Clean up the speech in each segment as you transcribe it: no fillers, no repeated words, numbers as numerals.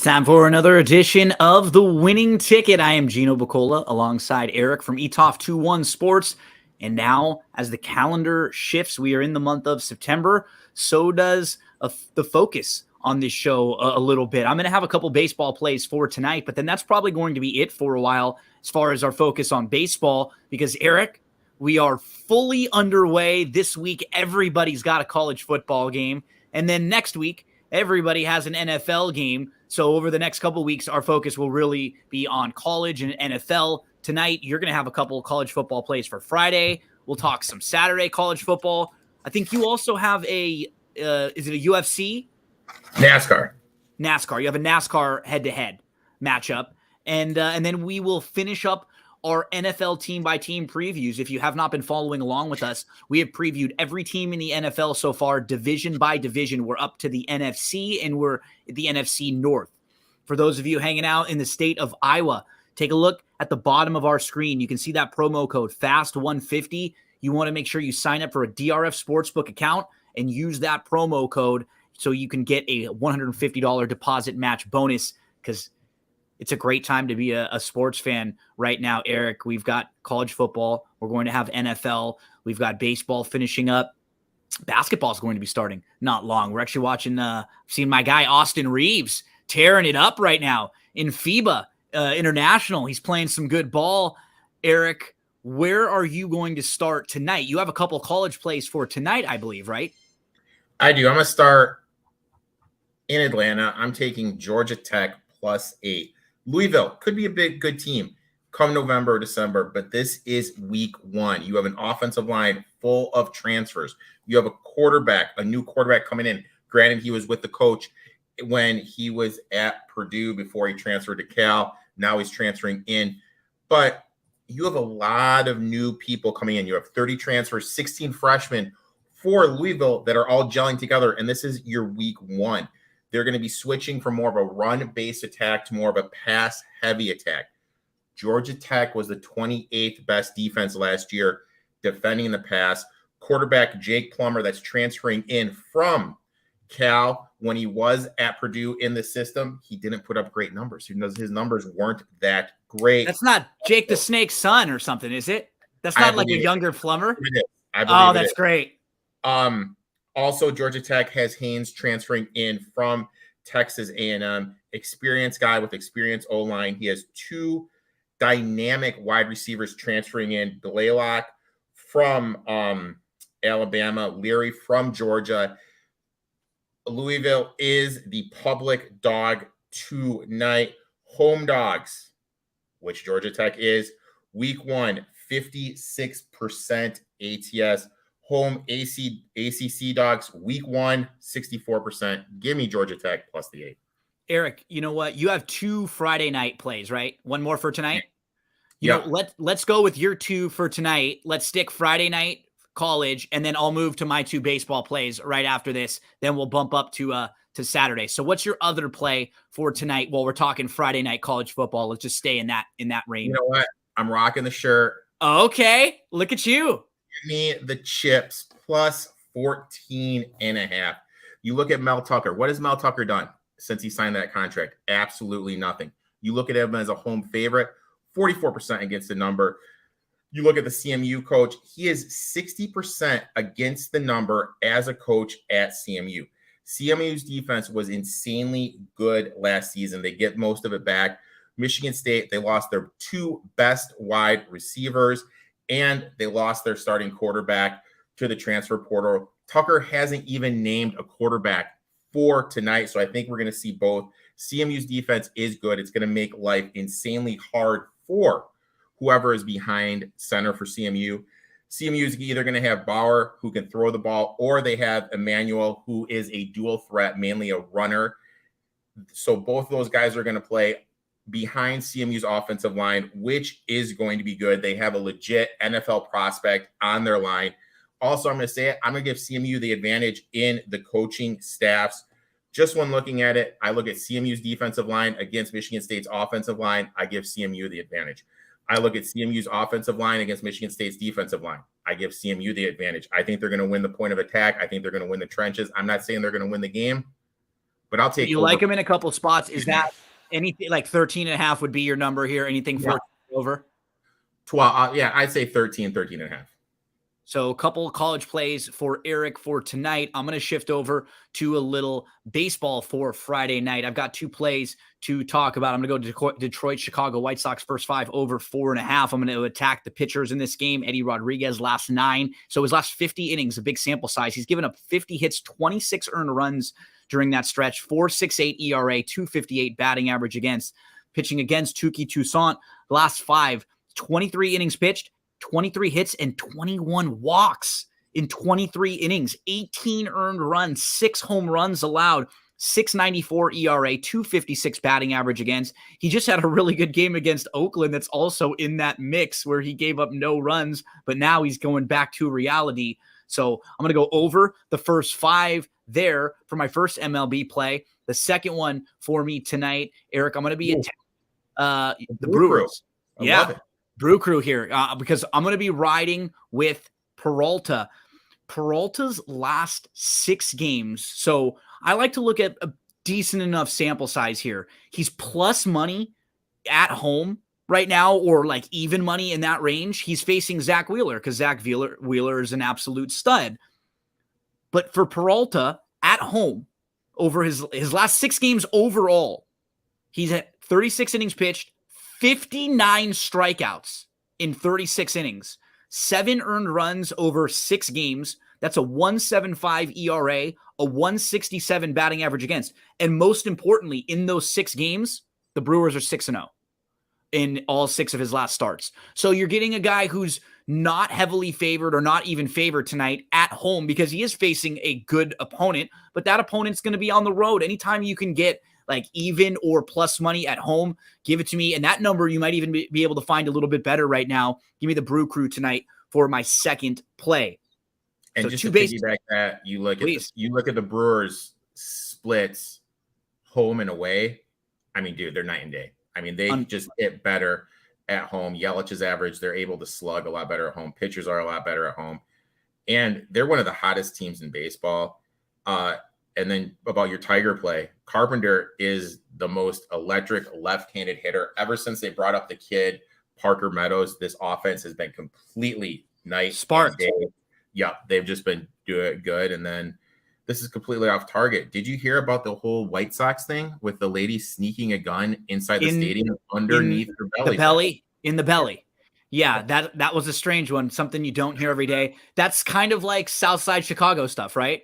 It's time for another edition of The Winning Ticket. I am Gino Bacola alongside Eric from ETOF 21 Sports. And now, as the calendar shifts, we are in the month of September. So does the focus on this show a little bit. I'm going to have a couple baseball plays for tonight, but then that's probably going to be it for a while as far as our focus on baseball. Because, Eric, we are fully underway this week. Everybody's got a college football game. And then next week, everybody has an NFL game. So over the next couple of weeks, our focus will really be on college and NFL. Tonight, you're going to have a couple of college football plays for Friday. We'll talk some Saturday college football. I think you also have is it a UFC? NASCAR. You have a NASCAR head-to-head matchup. And then we will finish up our NFL team-by-team previews. If you have not been following along with us, we have previewed every team in the NFL so far, division by division. We're up to the NFC, and we're at the NFC North. For those of you hanging out in the state of Iowa, take a look at the bottom of our screen. You can see that promo code, FAST150. You want to make sure you sign up for a DRF Sportsbook account and use that promo code so you can get a $150 deposit match bonus, because it's a great time to be a sports fan right now, Eric. We've got college football. We're going to have NFL. We've got baseball finishing up. Basketball is going to be starting not long. We're actually watching, seeing my guy Austin Reeves tearing it up right now in FIBA International. He's playing some good ball. Eric, where are you going to start tonight? You have a couple college plays for tonight, I believe, right? I do. I'm going to start in Atlanta. I'm taking Georgia Tech +8. Louisville could be a good team come November or December, but this is week one. You have an offensive line full of transfers. You have a new quarterback coming in. Granted, he was with the coach when he was at Purdue before he transferred to Cal. Now he's transferring in. But you have a lot of new people coming in. You have 30 transfers, 16 freshmen for Louisville that are all gelling together, and this is your week one. They're going to be switching from more of a run-based attack to more of a pass-heavy attack. Georgia Tech was the 28th best defense last year defending the pass. Quarterback Jake Plummer, that's transferring in from Cal. When he was at Purdue in the system, he didn't put up great numbers. His numbers weren't that great. That's not Jake the Snake's son or something, is it? That's not like a younger Plummer? It is. I believe that's great. Also, Georgia Tech has Haynes transferring in from Texas A&M. Experienced guy with experienced O-line. He has two dynamic wide receivers transferring in. Blaylock from Alabama, Leary from Georgia. Louisville is the public dog tonight. Home dogs, which Georgia Tech is. Week one, 56% ATS. Home ACC dogs, week one, 64%. Give me Georgia Tech +8. Eric, you know what? You have two Friday night plays, right? One more for tonight? You know, let's go with your two for tonight. Let's stick Friday night college, and then I'll move to my two baseball plays right after this. Then we'll bump up to Saturday. So what's your other play for tonight while we're talking Friday night college football? Let's just stay in that range. You know what? I'm rocking the shirt. Okay. Look at you. Give me the Chips +14.5. You look at Mel Tucker. What has Mel Tucker done since he signed that contract? Absolutely nothing. You look at him as a home favorite, 44% against the number. You look at the CMU coach. He is 60% against the number as a coach at CMU. CMU's defense was insanely good last season. They get most of it back. Michigan State, they lost their two best wide receivers, and they lost their starting quarterback to the transfer portal. Tucker hasn't even named a quarterback for tonight, so I think we're going to see both. CMU's defense is good. It's going to make life insanely hard for whoever is behind center for CMU. CMU is either going to have Bauer, who can throw the ball, or they have Emmanuel, who is a dual threat, mainly a runner. So both of those guys are going to play behind CMU's offensive line, which is going to be good. They have a legit NFL prospect on their line. Also, I'm going to say it, I'm going to give CMU the advantage in the coaching staffs. Just when looking at it, I look at CMU's defensive line against Michigan State's offensive line. I give CMU the advantage. I look at CMU's offensive line against Michigan State's defensive line. I give CMU the advantage. I think they're going to win the point of attack. I think they're going to win the trenches. I'm not saying they're going to win the game, but I'll take You over. like him in a couple spots. Is that anything like 13.5 would be your number here? Anything 14 over? 12. Yeah, I'd say 13.5. So a couple of college plays for Eric for tonight. I'm going to shift over to a little baseball for Friday night. I've got 2 plays to talk about. I'm going to go to Detroit, Chicago White Sox first 5 over 4.5. I'm going to attack the pitchers in this game. Eddie Rodriguez last 9. So his last 50 innings, a big sample size. He's given up 50 hits, 26 earned runs during that stretch, 4.68 ERA, 258 batting average against. Pitching against Touki Toussaint, last 5, 23 innings pitched, 23 hits and 21 walks in 23 innings, 18 earned runs, 6 home runs allowed, 6.94 ERA, 256 batting average against. He just had a really good game against Oakland that's also in that mix where he gave up no runs, but now he's going back to reality. So I'm going to go over the first 5 there for my first MLB play. The second one for me tonight, Eric, I'm going to be the Brewers. Love it. Brew Crew here because I'm going to be riding with Peralta. Peralta's last 6 games. So I like to look at a decent enough sample size here. He's plus money at home right now, or like even money in that range. He's facing Zach Wheeler because Zach Wheeler is an absolute stud. But for Peralta at home, over his last 6 games overall, he's at 36 innings pitched, 59 strikeouts in 36 innings, 7 earned runs over 6 games. That's a 1.75 ERA, a 1.67 batting average against. And most importantly, in those 6 games, the Brewers are 6-0 in all 6 of his last starts. So you're getting a guy who's not heavily favored or not even favored tonight at home because he is facing a good opponent, but that opponent's going to be on the road. Anytime you can get like even or plus money at home, give it to me. And that number you might even be able to find a little bit better right now. Give me the Brew Crew tonight for my second play. And So just 2 to bases. piggyback that, you look at the Brewers splits home and away. I mean, dude, they're night and day. I mean, they just get better at home. Yelich's average, they're able to slug a lot better at home. Pitchers are a lot better at home. And they're one of the hottest teams in baseball. And then about your Tiger play, Carpenter is the most electric left-handed hitter. Ever since they brought up the kid, Parker Meadows, this offense has been completely nice. Sparked. Yeah, they've just been doing good. And then this is completely off target. Did you hear about the whole White Sox thing with the lady sneaking a gun inside the stadium underneath her belly? In the belly. Yeah, that was a strange one. Something you don't hear every day. That's kind of like Southside Chicago stuff, right?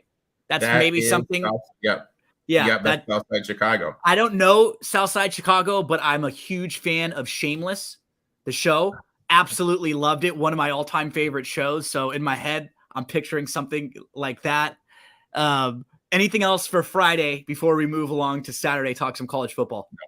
That's maybe something. Yeah, that's Southside Chicago. I don't know Southside Chicago, but I'm a huge fan of Shameless, the show. Absolutely loved it. One of my all-time favorite shows. So in my head, I'm picturing something like that. Anything else for Friday before we move along to Saturday, talk some college football? No.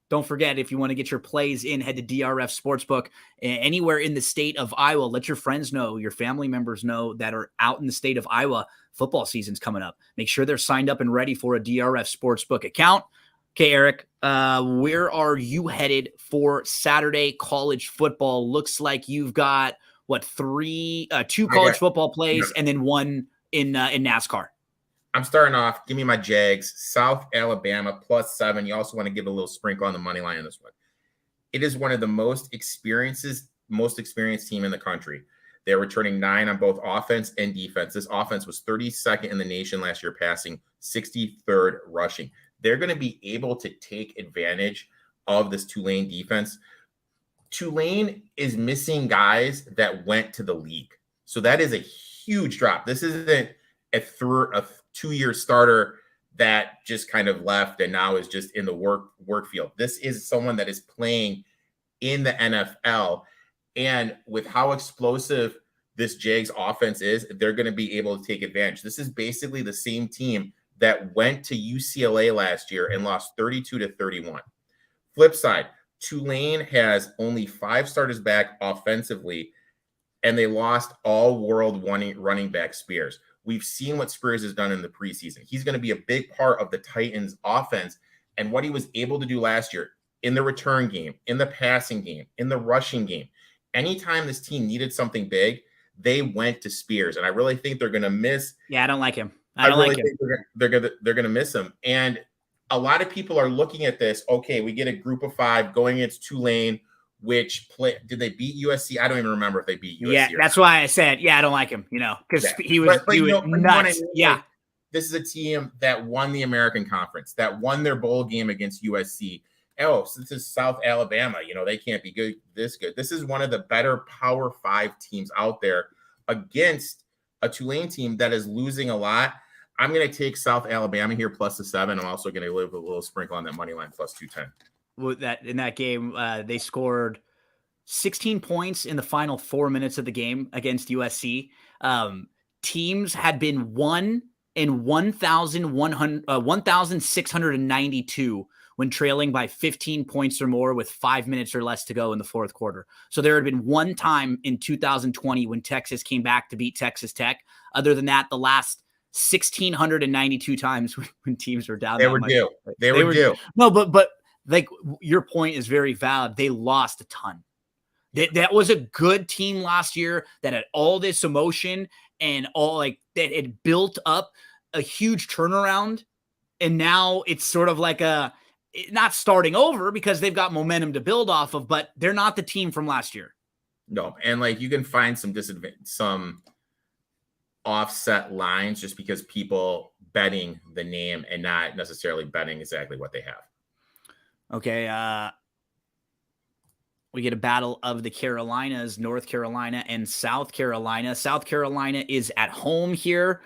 Don't forget, if you want to get your plays in, head to DRF Sportsbook anywhere in the state of Iowa. Let your friends know, your family members know that are out in the state of Iowa. Football season's coming up. Make sure they're signed up and ready for a DRF Sportsbook account. Okay, Eric, where are you headed for Saturday college football? Looks like you've got, 2 college football plays and then 1 in NASCAR. I'm starting off. Give me my Jags, South Alabama +7. You also want to give a little sprinkle on the money line in this one. It is one of the most experienced team in the country. They're returning 9 on both offense and defense. This offense was 32nd in the nation last year, passing, 63rd rushing. They're going to be able to take advantage of this Tulane defense. Tulane is missing guys that went to the league. So that is a huge drop. This isn't a 2-year starter that just kind of left and now is just in the work field. This is someone that is playing in the NFL. And with how explosive this Jags offense is, they're going to be able to take advantage. This is basically the same team that went to UCLA last year and lost 32-31. Flip side, Tulane has only 5 starters back offensively, and they lost all-world running back Spears. We've seen what Spears has done in the preseason. He's going to be a big part of the Titans' offense, and what he was able to do last year in the return game, in the passing game, in the rushing game. Anytime this team needed something big, they went to Spears, and I really think they're going to miss. Yeah, I don't like him. I don't like him. think they're gonna miss him. And a lot of people are looking at this. Okay, we get a group of 5 going against Tulane, which did they beat USC? I don't even remember if they beat USC. Yeah, that's why I said, I don't like him, because he was nuts. Yeah. This is a team that won the American Conference, that won their bowl game against USC. Oh, so this is South Alabama. They can't be good. This is one of the better Power 5 teams out there against a Tulane team that is losing a lot. I'm going to take South Alabama here plus the 7. I'm also going to live a little sprinkle on that money line plus 210. In that game, they scored 16 points in the final 4 minutes of the game against USC. Teams had been 1,692 when trailing by 15 points or more with 5 minutes or less to go in the fourth quarter. So there had been one time in 2020 when Texas came back to beat Texas Tech. Other than that, the last 1,692 times when teams were down. They were due. They were due. No, but like your point is very valid. They lost a ton. That was a good team last year that had all this emotion and all that it built up a huge turnaround. And now it's sort of like not starting over because they've got momentum to build off of, but they're not the team from last year. No. And you can find some offset lines just because people betting the name and not necessarily betting exactly what they have. Okay. We get a battle of the Carolinas, North Carolina and South Carolina. South Carolina is at home here.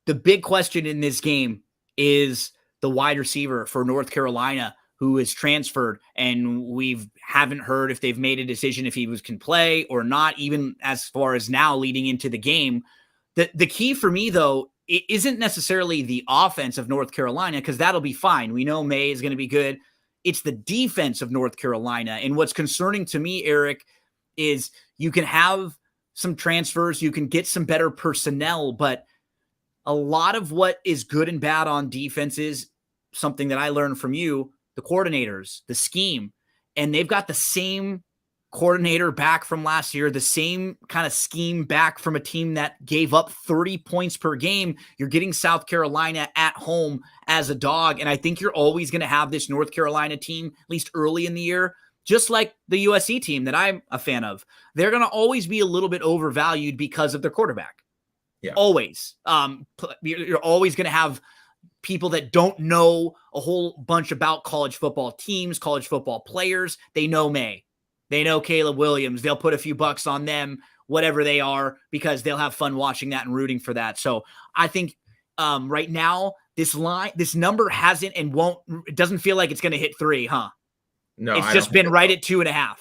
The big question in this game is the wide receiver for North Carolina who is transferred, and we haven't heard if they've made a decision if he can play or not, even as far as now leading into the game. The key for me, though, it isn't necessarily the offense of North Carolina, because that'll be fine. We know May is going to be good. It's the defense of North Carolina. And what's concerning to me, Eric, is you can have some transfers, you can get some better personnel, but a lot of what is good and bad on defense is something that I learned from you, the coordinators, the scheme, and they've got the same coordinator back from last year, the same kind of scheme back from a team that gave up 30 points per game. You're getting South Carolina at home as a dog, and I think you're always going to have this North Carolina team, at least early in the year, just like the USC team that I'm a fan of. They're going to always be a little bit overvalued because of their quarterback. Yeah. Always. You're always going to have people that don't know a whole bunch about college football teams, college football players. They know May. They know Caleb Williams. They'll put a few bucks on them, whatever they are, because they'll have fun watching that and rooting for that. So I think right now this number hasn't and won't. It doesn't feel like it's going to hit 3, huh? No, it's just been right at 2.5.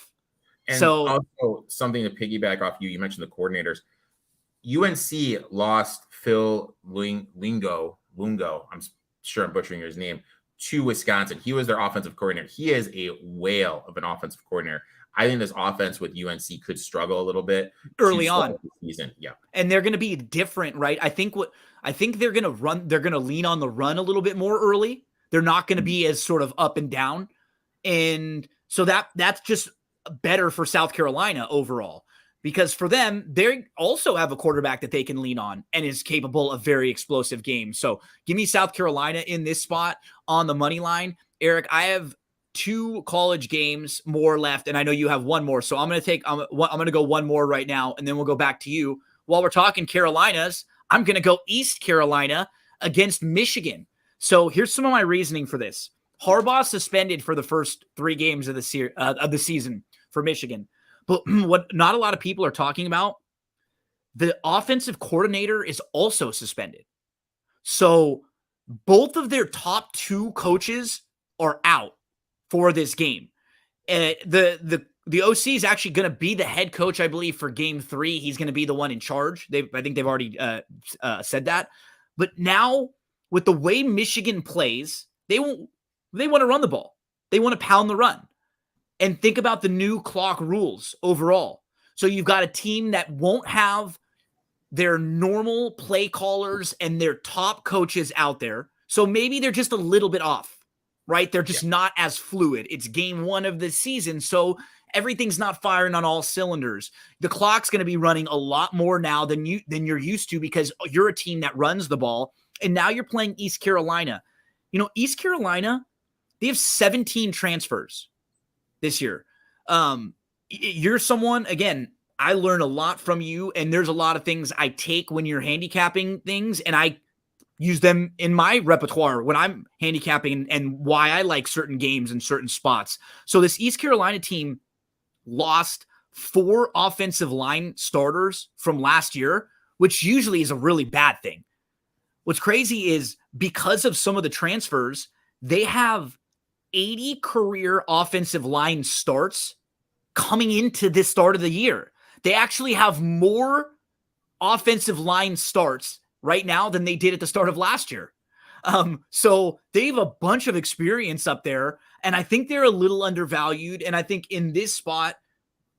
And so also something to piggyback off you. You mentioned the coordinators. UNC lost Phil Lungo. I'm sure I'm butchering his name, to Wisconsin. He was their offensive coordinator. He is a whale of an offensive coordinator. I think this offense with UNC could struggle a little bit early on the season. Yeah. And they're going to be different, right? I think they're going to run, they're going to lean on the run a little bit more early. They're not going to be as sort of up and down. And so that's just better for South Carolina overall, because for them, they also have a quarterback that they can lean on and is capable of very explosive games. So give me South Carolina in this spot on the money line. Eric, I have 2 college games more left, and I know you have one more. So I'm going to go one more right now, and then we'll go back to you. While we're talking Carolinas, I'm going to go East Carolina against Michigan. So here's some of my reasoning for this. Harbaugh suspended for the first 3 games of the season for Michigan. But what not a lot of people are talking about, the offensive coordinator is also suspended. So both of their top 2 coaches are out for this game. The OC is actually going to be the head coach, I believe, for game 3. He's going to be the one in charge. I think they've already said that. But now with the way Michigan plays, they want to run the ball. They want to pound the run. And think about the new clock rules overall. So you've got a team that won't have their normal play callers and their top coaches out there. So maybe they're just a little bit off, right? They're just not as fluid. It's game 1 of the season. So everything's not firing on all cylinders. The clock's going to be running a lot more now than you're used to because you're a team that runs the ball. And now you're playing East Carolina. East Carolina, they have 17 transfers this year. You're someone, again, I learn a lot from you, and there's a lot of things I take when you're handicapping things, and I use them in my repertoire when I'm handicapping and why I like certain games and certain spots. So this East Carolina team lost 4 offensive line starters from last year, which usually is a really bad thing. What's crazy is because of some of the transfers, they have 80 career offensive line starts coming into this start of the year. They actually have more offensive line starts right now than they did at the start of last year. So they have a bunch of experience up there, and I think they're a little undervalued. And I think in this spot,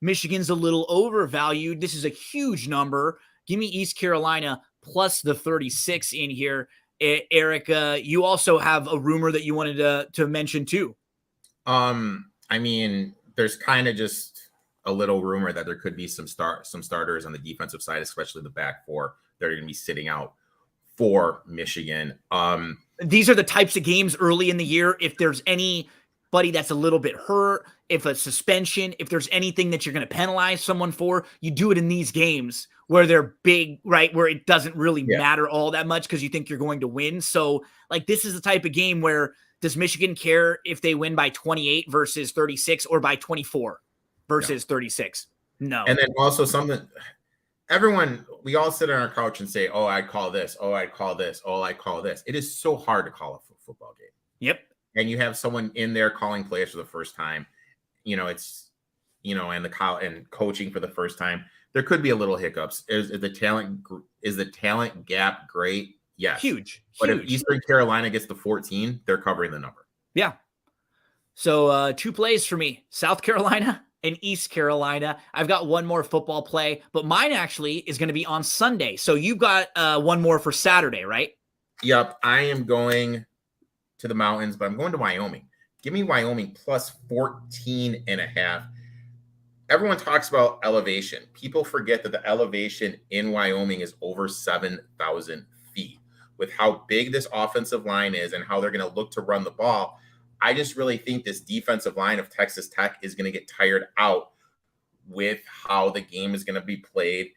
Michigan's a little overvalued. This is a huge number. Give me East Carolina plus the 36 in here. Eric, you also have a rumor that you wanted to mention too. I mean, there's kind of just a little rumor that there could be some starters on the defensive side, especially the back 4 that are going to be sitting out for Michigan. These are the types of games early in the year. If there's anybody that's a little bit hurt, if a suspension, if there's anything that you're going to penalize someone for, you do it in these games where they're big, right? Where it doesn't really matter all that much because you think you're going to win. So like, this is the type of game where does Michigan care if they win by 28 versus 36 or by 24 versus 36? No. And then also we all sit on our couch and say, oh, I'd call this. Oh, I'd call this. Oh, I'd call this. It is so hard to call a football game. Yep. And you have someone in there calling plays for the first time, and coaching for the first time. There could be a little hiccups. Is the talent gap great? Yes. Huge. But if Eastern Carolina gets the 14, they're covering the number. Yeah. So 2 plays for me, South Carolina and East Carolina. I've got one more football play, but mine actually is going to be on Sunday. So you've got one more for Saturday, right? Yep. I am going to the mountains, but I'm going to Wyoming. Give me Wyoming plus 14.5. Everyone talks about elevation. People forget that the elevation in Wyoming is over 7,000 feet. With how big this offensive line is and how they're going to look to run the ball, I just really think this defensive line of Texas Tech is going to get tired out with how the game is going to be played,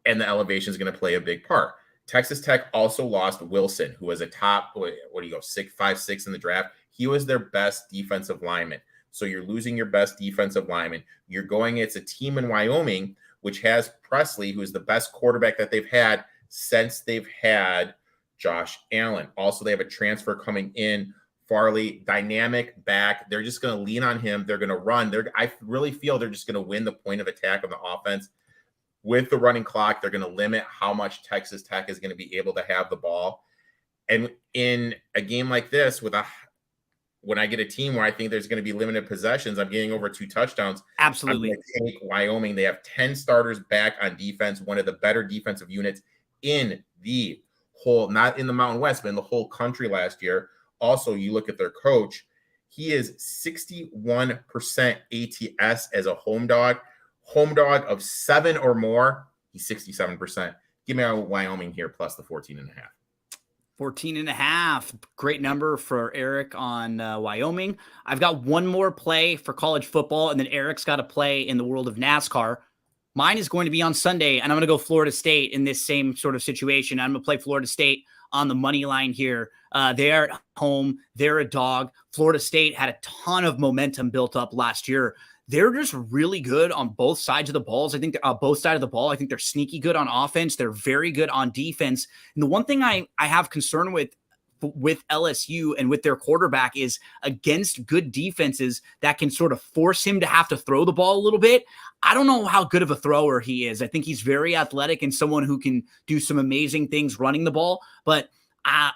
and the elevation is going to play a big part. Texas Tech also lost Wilson, who was a top, 5'6" in the draft. He was their best defensive lineman. So you're losing your best defensive lineman. It's a team in Wyoming, which has Presley, who is the best quarterback that they've had since they've had Josh Allen. Also, they have a transfer coming in, Farley, dynamic back. They're just going to lean on him. They're going to run. I really feel they're just going to win the point of attack on the offense. With the running clock, they're going to limit how much Texas Tech is going to be able to have the ball. And in a game like this, when I get a team where I think there's going to be limited possessions, I'm getting over 2 touchdowns. Absolutely. I'm going to take Wyoming. They have 10 starters back on defense, one of the better defensive units in the whole, not in the Mountain West, but in the whole country last year. Also, you look at their coach, he is 61% ATS as a home dog of 7 or more. He's 67%. Give me Wyoming here plus the 14.5. 14.5. Great number for Eric on Wyoming. I've got one more play for college football, and then Eric's got a play in the world of NASCAR. Mine is going to be on Sunday, and I'm going to go Florida State in this same sort of situation. I'm going to play Florida State on the money line here. They're at home. They're a dog. Florida State had a ton of momentum built up last year. They're just really good on both sides of the balls. I think both sides of the ball. I think they're sneaky good on offense. They're very good on defense. And the one thing I have concern with LSU and with their quarterback is against good defenses that can sort of force him to have to throw the ball a little bit. I don't know how good of a thrower he is. I think he's very athletic and someone who can do some amazing things running the ball. But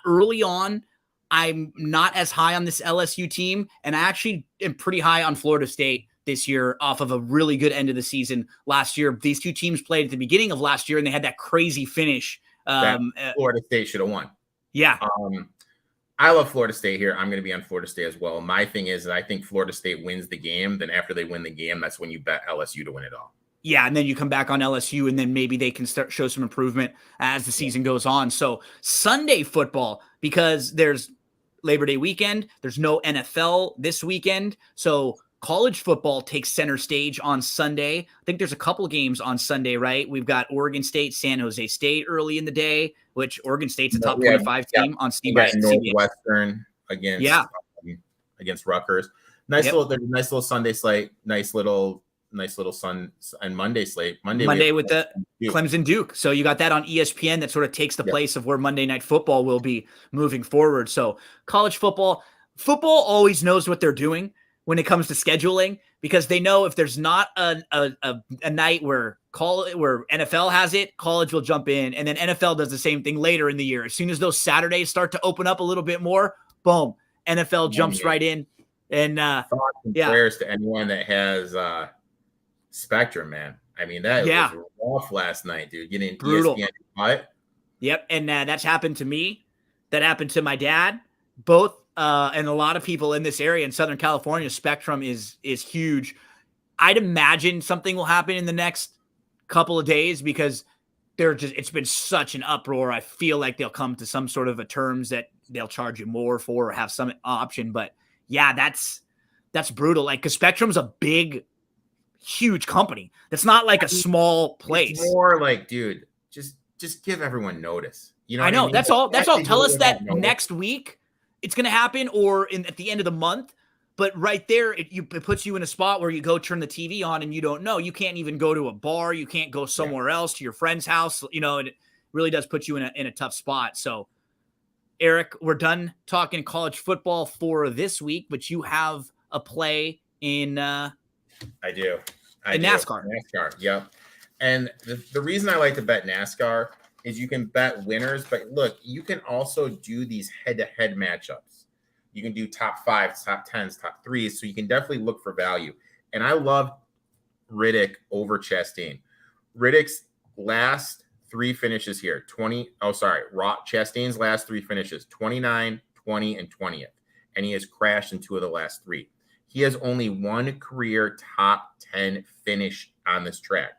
early on, I'm not as high on this LSU team, and I actually am pretty high on Florida State this year off of a really good end of the season last year. These two teams played at the beginning of last year, and they had that crazy finish. Florida State should have won. Yeah. I love Florida State here. I'm going to be on Florida State as well. My thing is that I think Florida State wins the game. Then after they win the game, that's when you bet LSU to win it all. Yeah, and then you come back on LSU, and then maybe they can start show some improvement as the season goes on. So Sunday football, because there's Labor Day weekend, there's no NFL this weekend. So college football takes center stage on Sunday. I think there's a couple games on Sunday, right? We've got Oregon State, San Jose State early in the day, which Oregon State's a top 25 team on CBS. Northwestern against Rutgers. There's a nice little Sunday slate, nice little Sun and Monday slate. Monday with the Clemson Duke. So you got that on ESPN that sort of takes the place of where Monday Night Football will be moving forward. So college football always knows what they're doing when it comes to scheduling, because they know if there's not a night where NFL has it, college will jump in, and then NFL does the same thing later in the year. As soon as those Saturdays start to open up a little bit more, boom, NFL jumps right in. And prayers to anyone that has Spectrum, man. I mean, that was rough last night, dude. Getting brutal. ESPN. Yep, and that's happened to me. That happened to my dad. Both. And a lot of people in this area in Southern California, Spectrum is huge. I'd imagine something will happen in the next couple of days, because it's been such an uproar. I feel like they'll come to some sort of a terms that they'll charge you more for or have some option. But yeah, that's brutal. Like, because Spectrum's a big, huge company. That's not like a small place. It's more like, dude, just give everyone notice. You know, I know. I mean? That's all. Tell us that next week it's going to happen, or at the end of the month. But right there, it puts you in a spot where you go turn the TV on and you don't know. You can't even go to a bar. You can't go somewhere else, to your friend's house. You know, it really does put you in a tough spot. So, Eric, we're done talking college football for this week, but you have a play in I do. NASCAR. Yep. And the reason I like to bet NASCAR is you can bet winners, but look, you can also do these head-to-head matchups. You can do top 5s, top 10s, top 3s, so you can definitely look for value. And I love Riddick over Chastain. Riddick's last 3 finishes here, Chastain's last 3 finishes, 29, 20, and 20th. And he has crashed in 2 of the last 3. He has only 1 career top 10 finish on this track.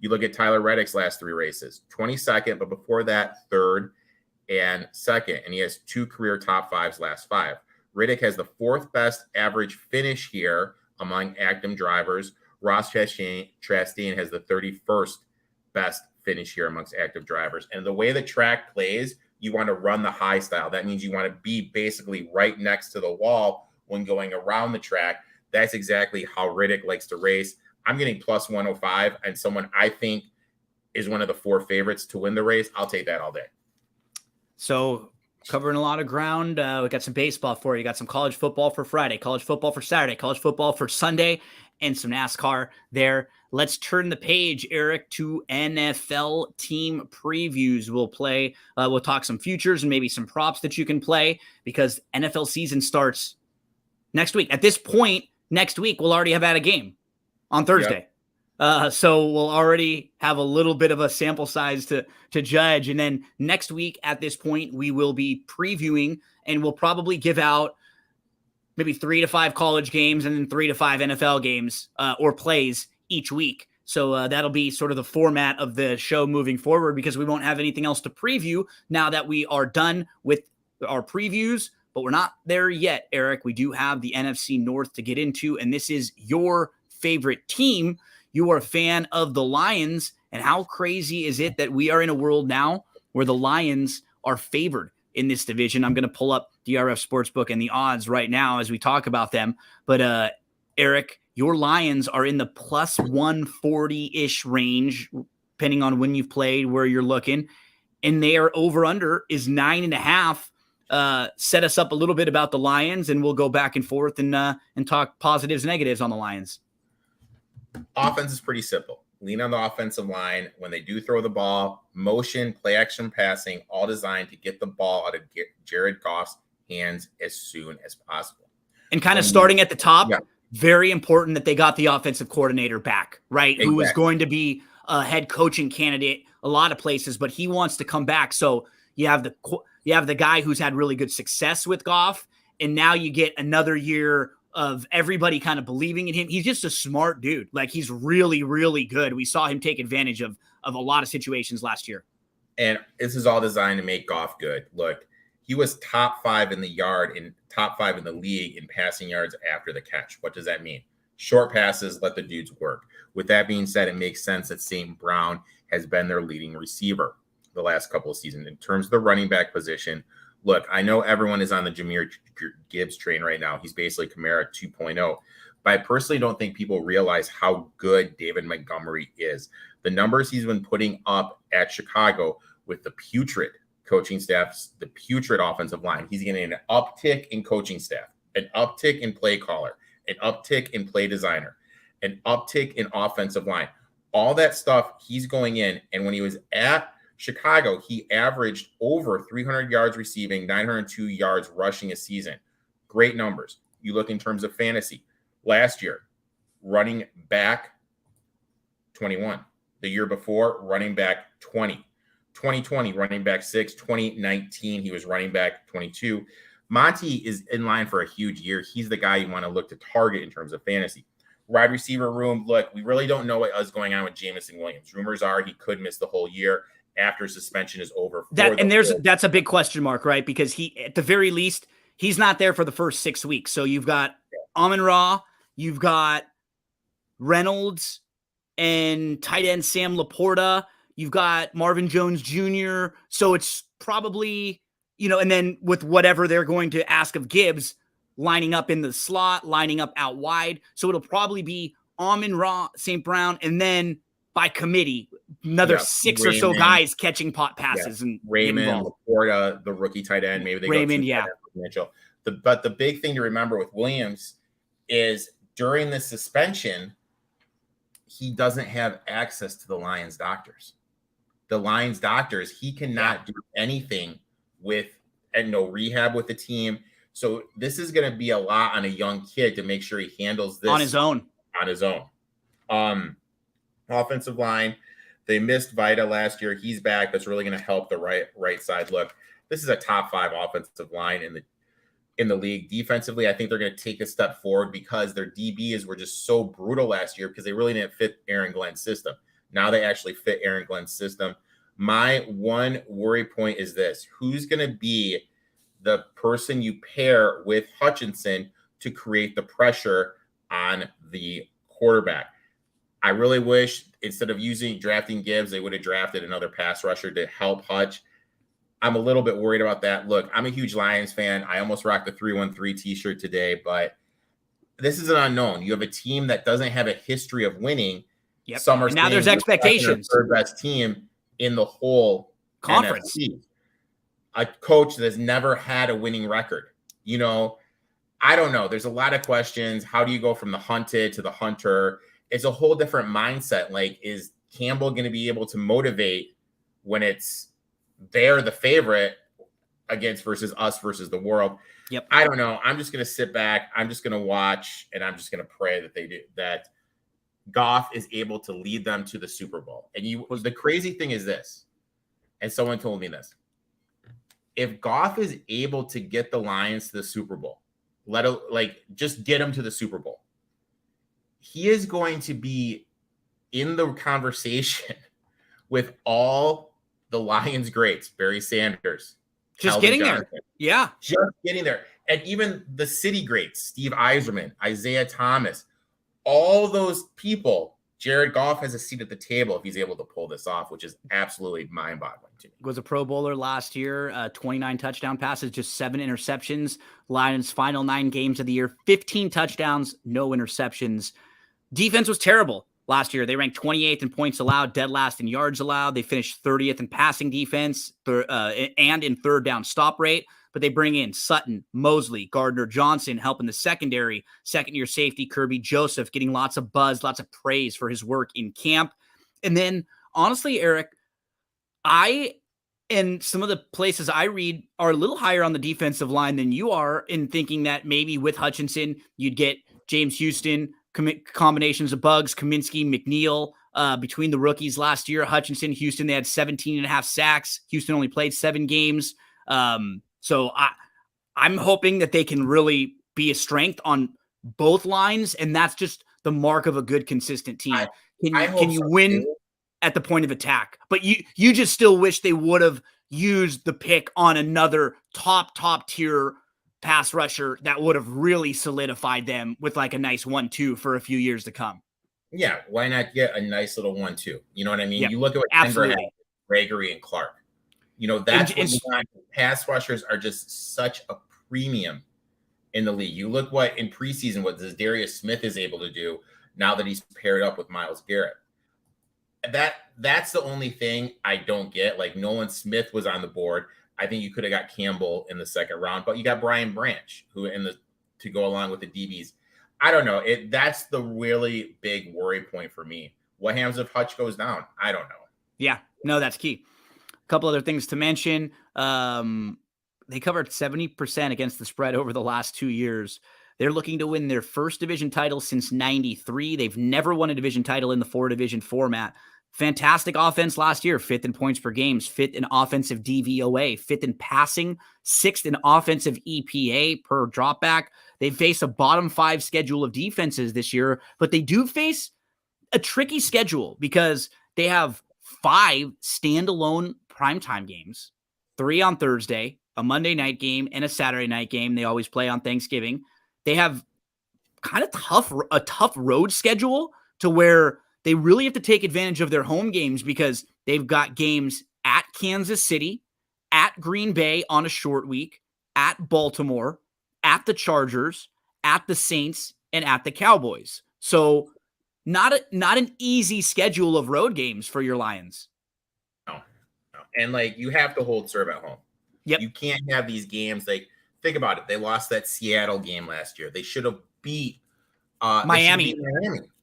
You look at Tyler Reddick's last 3 races, 22nd, but before that, 3rd and 2nd. And he has 2 career top 5s last 5. Riddick has the 4th best average finish here among active drivers. Ross Chastain has the 31st best finish here amongst active drivers. And the way the track plays, you want to run the high style. That means you want to be basically right next to the wall when going around the track. That's exactly how Riddick likes to race. I'm getting plus 105, and someone I think is one of the 4 favorites to win the race. I'll take that all day. So, covering a lot of ground. We got some baseball for you. Got some college football for Friday, college football for Saturday, college football for Sunday, and some NASCAR there. Let's turn the page, Eric, to NFL team previews. We'll talk some futures and maybe some props that you can play, because NFL season starts next week. At this point, next week, we'll already have had a game on Thursday. Yep. So we'll already have a little bit of a sample size to judge. And then next week at this point, we will be previewing, and we'll probably give out maybe 3 to 5 college games and then 3 to 5 NFL games or plays each week. So that'll be sort of the format of the show moving forward, because we won't have anything else to preview now that we are done with our previews. But we're not there yet, Eric. We do have the NFC North to get into, and this is your favorite team. You are a fan of the Lions, and how crazy is it that we are in a world now where the Lions are favored in this division? I'm going to pull up DRF Sportsbook and the odds right now as we talk about them. But Eric, your Lions are in the plus 140-ish range, depending on when you've played, where you're looking, and their over-under is 9.5. Set us up a little bit about the Lions, and we'll go back and forth and talk positives, negatives on the Lions. Offense is pretty simple. Lean on the offensive line. When they do throw the ball, motion, play action passing, all designed to get the ball out of Jared Goff's hands as soon as possible. And kind of starting at the top, very important that they got the offensive coordinator back, right? Exactly. Who was going to be a head coaching candidate a lot of places, but he wants to come back. So you have You have the guy who's had really good success with Goff, and now you get another year of everybody kind of believing in him. He's just a smart dude. Like, he's really, really good. We saw him take advantage of a lot of situations last year. And this is all designed to make Goff good. Look, he was top 5 in the yard and top 5 in the league in passing yards after the catch. What does that mean? Short passes, let the dudes work. With that being said, it makes sense that St. Brown has been their leading receiver the last couple of seasons. In terms of the running back position, look, I know everyone is on the Jahmyr Gibbs train right now. He's basically Kamara 2.0. But I personally don't think people realize how good David Montgomery is. The numbers he's been putting up at Chicago with the putrid coaching staffs, the putrid offensive line, he's getting an uptick in coaching staff, an uptick in play caller, an uptick in play designer, an uptick in offensive line. All that stuff, he's going in. And when he was at Chicago, he averaged over 300 yards receiving, 902 yards rushing a season. Great numbers. You look in terms of fantasy. Last year, running back 21. The year before, running back 20. 2020, running back 6. 2019, he was running back 22. Monty is in line for a huge year. He's the guy you want to look to target in terms of fantasy. Wide receiver room, look, we really don't know what is going on with Jameson Williams. Rumors are he could miss the whole year after suspension is over. That's a big question mark, right? Because he, at the very least, he's not there for the first 6 weeks. So you've got Amon-Ra, you've got Reynolds and tight end Sam Laporta, you've got Marvin Jones Jr. So it's probably, and then with whatever they're going to ask of Gibbs, lining up in the slot, lining up out wide. So it'll probably be Amon-Ra, St. Brown, and then by committee, another 6 or so guys catching pot passes. And Raymond, Laporta, the rookie tight end. Maybe they Raymond, Mitchell. But the big thing to remember with Williams is during the suspension, he doesn't have access to the Lions doctors. The Lions doctors, he cannot do anything with, and no rehab with the team. So this is going to be a lot on a young kid to make sure he handles this on his own. Offensive line, they missed Vita last year. He's back. That's really going to help the right side. Look, this is a top 5 offensive line in the league. Defensively, I think they're going to take a step forward because their DBs were just so brutal last year because they really didn't fit Aaron Glenn's system. Now they actually fit Aaron Glenn's system. My one worry point is this: who's going to be the person you pair with Hutchinson to create the pressure on the quarterback? I really wish instead of drafting Gibbs, they would have drafted another pass rusher to help Hutch. I'm a little bit worried about that. Look, I'm a huge Lions fan. I almost rocked the 313 t-shirt today, but this is an unknown. You have a team that doesn't have a history of winning. Yep. And now there's expectations. Third best team in the whole conference. NFC. A coach that has never had a winning record. I don't know. There's a lot of questions. How do you go from the hunted to the hunter? It's a whole different mindset. Like, is Campbell going to be able to motivate when it's they're the favorite versus us versus the world? Yep. I don't know. I'm just going to sit back. I'm just going to watch, and I'm just going to pray that Goff is able to lead them to the Super Bowl. And the crazy thing is this, and someone told me this: if Goff is able to get the Lions to the Super Bowl, just get them to the Super Bowl, he is going to be in the conversation with all the Lions greats, Barry Sanders, just Calvin getting Johnson, there. Yeah. Just getting there. And even the city greats, Steve Yzerman, Isaiah Thomas, all those people, Jared Goff has a seat at the table if he's able to pull this off, which is absolutely mind-boggling to me. Was a Pro Bowler last year, 29 touchdown passes, just 7 interceptions. Lions' final 9 games of the year, 15 touchdowns, no interceptions. Defense was terrible last year. They ranked 28th in points allowed, dead last in yards allowed. They finished 30th in passing defense and in third down stop rate. But they bring in Sutton, Mosley, Gardner Johnson, helping the secondary, second-year safety Kirby Joseph, getting lots of buzz, lots of praise for his work in camp. And then, honestly, Eric, and some of the places I read are a little higher on the defensive line than you are, in thinking that maybe with Hutchinson, you'd get James Houston, combinations of Bugs, Kaminsky, McNeil, between the rookies last year. Hutchinson, Houston, they had 17.5 sacks. Houston only played 7 games. So I'm hoping that they can really be a strength on both lines, and that's just the mark of a good, consistent team. I hope Can you so win too. at the point of attack? But you just still wish they would have used the pick on another top tier pass rusher that would have really solidified them with like a nice 1-2 for a few years to come. Yeah, why not get a nice little 1-2? You know what I mean? Yep, You look at what Denver had, Gregory and Clark. You know, that's what you want. Pass rushers are just such a premium in the league. You look what in preseason what Darius Smith is able to do now that he's paired up with Myles Garrett. That's the only thing I don't get. Like Nolan Smith was on the board. I think you could have got Campbell in the second round, but you got Brian Branch to go along with the DBs. I don't know. That's the really big worry point for me. What happens if Hutch goes down? I don't know. Yeah, no, that's key. A couple other things to mention. They covered 70% against the spread over the last 2 years. They're looking to win their first division title since 93. They've never won a division title in the 4-division format. Fantastic offense last year, 5th in points per game, 5th in offensive DVOA, 5th in passing, 6th in offensive EPA per dropback. They face a bottom 5 schedule of defenses this year, but they do face a tricky schedule because they have 5 standalone primetime games, 3 on Thursday, a Monday night game, and a Saturday night game. They always play on Thanksgiving. They have kind of a tough road schedule to where they really have to take advantage of their home games because they've got games at Kansas City, at Green Bay on a short week, at Baltimore, at the Chargers, at the Saints, and at the Cowboys. So not an easy schedule of road games for your Lions. No. And like you have to hold serve at home. Yep. You can't have these games. Like think about it. They lost that Seattle game last year. They should have beat Miami.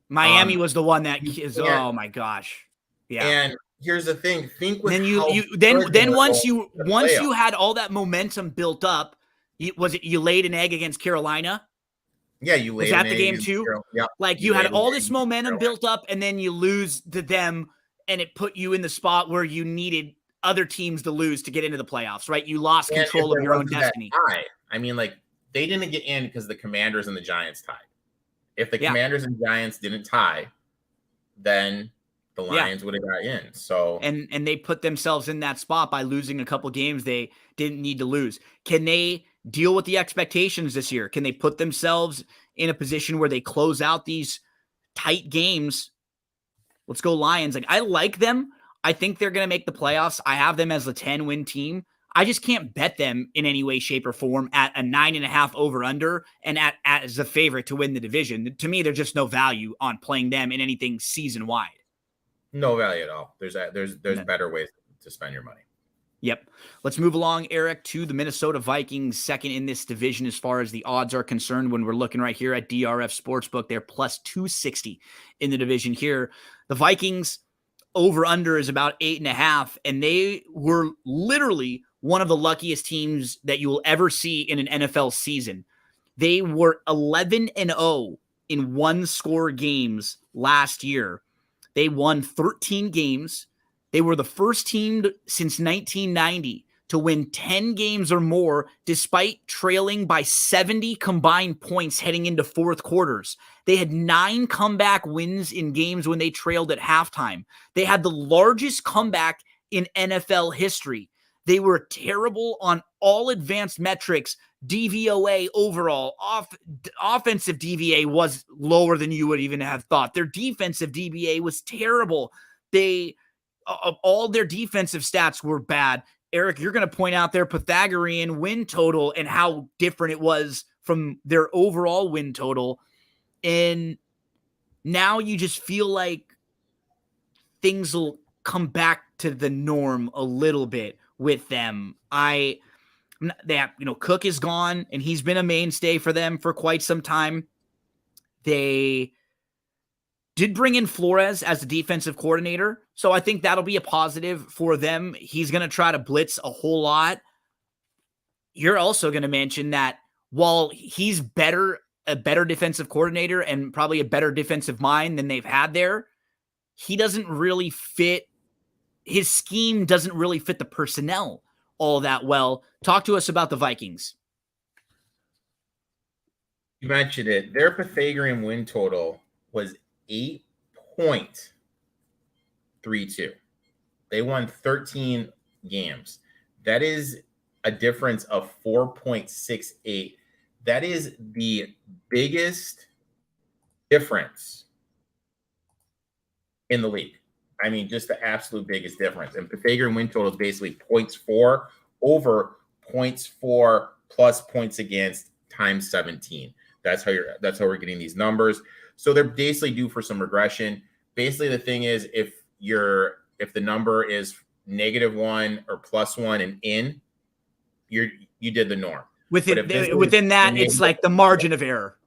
Miami was the one that is. Oh my gosh. Yeah. And here's the thing. Think with then once you had all that momentum built up, you laid an egg against Carolina? Yeah, you laid. Was that the game too? Yeah. Like you had all this momentum built up, and then you lose to them, and it put you in the spot where you needed other teams to lose to get into the playoffs, right? You lost control of your own destiny. I mean, like they didn't get in because the Commanders and the Giants tied. If the Commanders and Giants didn't tie, then the Lions would have got in. So and they put themselves in that spot by losing a couple games they didn't need to lose. Can they deal with the expectations this year? Can they put themselves in a position where they close out these tight games? Let's go Lions. Like I like them. I think they're going to make the playoffs. I have them as a 10-win team. I just can't bet them in any way, shape, or form at a 9.5 over/under and as a favorite to win the division. To me, there's just no value on playing them in anything season wide. No value at all. There's better ways to spend your money. Yep. Let's move along, Eric, to the Minnesota Vikings, second in this division as far as the odds are concerned. When we're looking right here at DRF Sportsbook, they're plus 260 in the division here. The Vikings over/under is about 8.5, and they were literally one of the luckiest teams that you will ever see in an NFL season. They were 11-0 in one-score games last year. They won 13 games. They were the first team since 1990 to win 10 games or more despite trailing by 70 combined points heading into fourth quarters. They had 9 comeback wins in games when they trailed at halftime. They had the largest comeback in NFL history. They were terrible on all advanced metrics. DVOA overall, offensive DVA was lower than you would even have thought. Their defensive DVA was terrible. All their defensive stats were bad. Eric, you're going to point out their Pythagorean win total and how different it was from their overall win total. And now you just feel like things will come back to the norm a little bit with them. Cook is gone, and he's been a mainstay for them for quite some time. They did bring in Flores as the defensive coordinator, so I think that'll be a positive for them. He's going to try to blitz a whole lot. You're also going to mention that while he's a better defensive coordinator and probably a better defensive mind than they've had there, he doesn't really fit. His scheme doesn't really fit the personnel all that well. Talk to us about the Vikings. You mentioned it. Their Pythagorean win total was 8.32. They won 13 games. That is a difference of 4.68. That is the biggest difference in the league. I mean, just the absolute biggest difference. And Pythagorean win total is basically points for over points for plus points against times 17. That's how we're getting these numbers. So they're basically due for some regression. Basically, the thing is, if the number is -1 or +1 and in, you did the norm. Within that, it's like the margin of error.